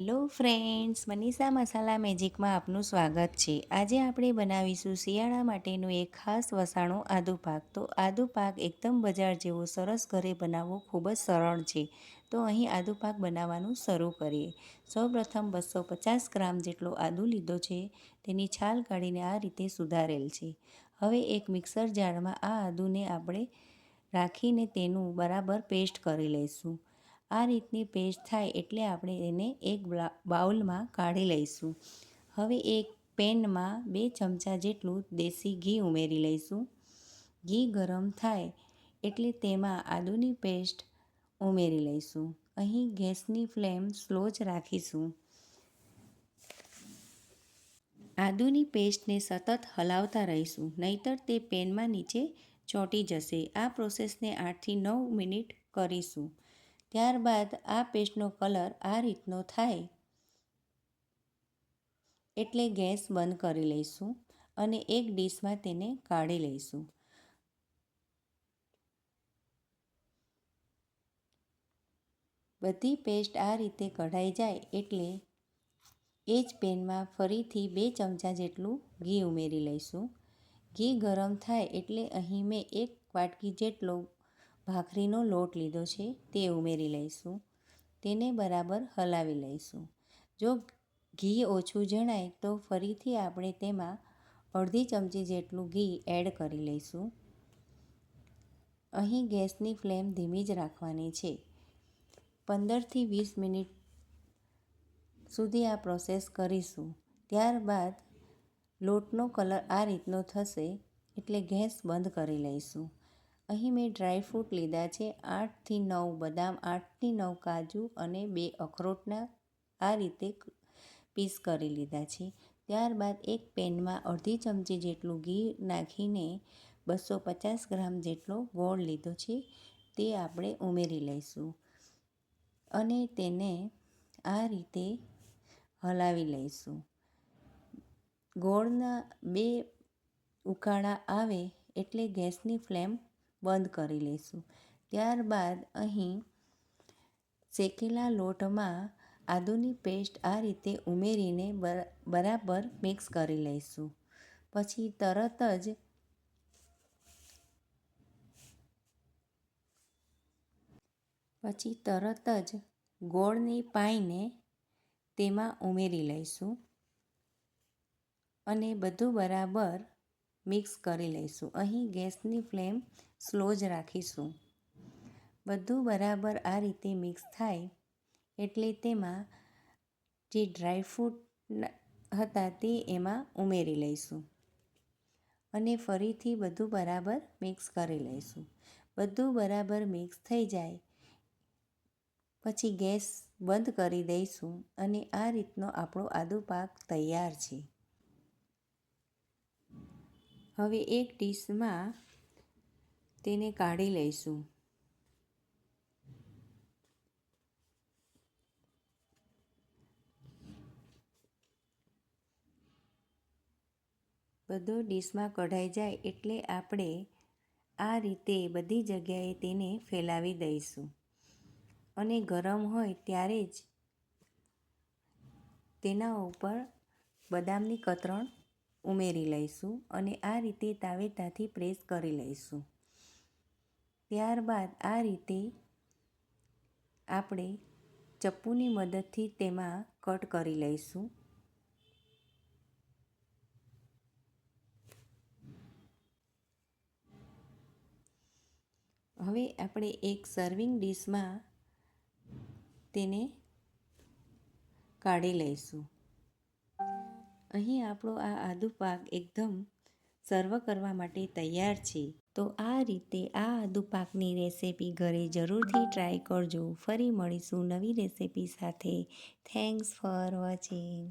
Hello friends, Manisha મસાલા મેજિકમાં આપનું સ્વાગત છે. આજે આપણે બનાવીશું શિયાળા માટેનું એક ખાસ વસાણું આદુ પાક. તો આદુ પાક એકદમ બજાર જેવો સરસ ઘરે બનાવવો ખૂબ જ સરળ છે. તો અહીં આદુ પાક બનાવવાનું શરૂ કરીએ. સૌપ્રથમ 250 ગ્રામ જેટલો આદુ લીધો છે. તેની છાલ કાઢીને આ રીતે સુધારેલ છે. હવે એક મિક્સર જારમાં આ આદુને આપણે રાખીને તેનું બરાબર પેસ્ટ કરી લઈશું. આ રીતની પેસ્ટ થાય એટલે આપણે એને એક બાઉલમાં કાઢી લઈશું. હવે એક પેનમાં 2 ચમચા જેટલું દેશી ઘી ઉમેરી લઈશું. ઘી ગરમ થાય એટલે તેમાં આદુની પેસ્ટ ઉમેરી લઈશું. અહીં ગેસની ફ્લેમ સ્લો જ રાખીશું. આદુની પેસ્ટને સતત હલાવતા રહીશું, નહીંતર તે પેનમાં નીચે ચોંટી જશે. આ પ્રોસેસને 8થી 9 મિનિટ કરીશું. ત્યારબાદ આ પેસ્ટનો કલર આ રીતનો થાય એટલે ગેસ બંધ કરી લઈશું અને એક ડીશમાં તેને કાઢી લઈશું. બધી પેસ્ટ આ રીતે કઢાઈ જાય એટલે એ જ પેનમાં ફરીથી 2 ચમચા જેટલું ઘી ઉમેરી લઈશું. ઘી ગરમ થાય એટલે અહીં મેં 1 વાટકી જેટલો ભાખરીનો લોટ લીધો છે, તે ઉમેરી લઈશું. તેને બરાબર હલાવી લઈશું. જો ઘી ઓછું જણાય તો ફરીથી આપણે તેમાં અડધી ચમચી જેટલું ઘી એડ કરી લઈશું. અહીં ગેસની ફ્લેમ ધીમી જ રાખવાની છે. 15થી 20 મિનિટ સુધી આ પ્રોસેસ કરીશું. ત્યારબાદ લોટનો કલર આ રીતનો થશે એટલે ગેસ બંધ કરી લઈશું. અહીં મેં ડ્રાયફ્રૂટ લીધા છે. 8થી 9 બદામ, 8થી 9 કાજુ અને 2 અખરોટના આ રીતે પીસ કરી લીધા છે. ત્યારબાદ એક પેનમાં અડધી ચમચી જેટલું ઘી નાખીને 250 ગ્રામ જેટલો ગોળ લીધો છે, તે આપણે ઉમેરી લઈશું અને તેને આ રીતે હલાવી લઈશું. ગોળના 2 ઉકાળા આવે એટલે ગેસની ફ્લેમ બંધ કરી લઈશું. ત્યારબાદ અહીં શેકેલા લોટમાં આદુની પેસ્ટ આ રીતે ઉમેરીને બરાબર મિક્સ કરી લઈશું. પછી તરત જ ગોળની પાઈને તેમાં ઉમેરી લઈશું અને બધું બરાબર મિક્સ કરી લઈશું. અહીં ગેસની ફ્લેમ સ્લો જ રાખીશું. બધું બરાબર આ રીતે મિક્સ થાય એટલે તેમાં જે ડ્રાયફ્રૂટ હતા તે એમાં ઉમેરી લઈશું અને ફરીથી બધું બરાબર મિક્સ કરી લઈશું. બધું બરાબર મિક્સ થઈ જાય પછી ગેસ બંધ કરી દઈશું અને આ રીતનો આપણો આદુ પાક તૈયાર છે. હવે એક ડીશમાં તેને કાઢી લઈશું. બધો ડીશમાં કઢાઈ જાય એટલે આપણે આ રીતે બધી જગ્યાએ તેને ફેલાવી દઈશું અને ગરમ હોય ત્યારે જ તેના ઉપર બદામની કતરણ ઉમેરી લઈશું અને આ રીતે તાવેતાથી પ્રેસ કરી લઈશું. ત્યારબાદ આ રીતે આપણે ચપ્પુની મદદથી તેમાં કટ કરી લઈશું. હવે આપણે એક સર્વિંગ ડીશમાં તેને કાઢી લઈશું. અહીં આપણો આ આદુ પાક એકદમ સર્વ કરવા માટે તૈયાર છે. તો આ રીતે આ આદુ પાકની રેસિપી ઘરે જરૂરથી ટ્રાય કરજો. ફરી મળીશું નવી રેસિપી સાથે. Thanks for watching.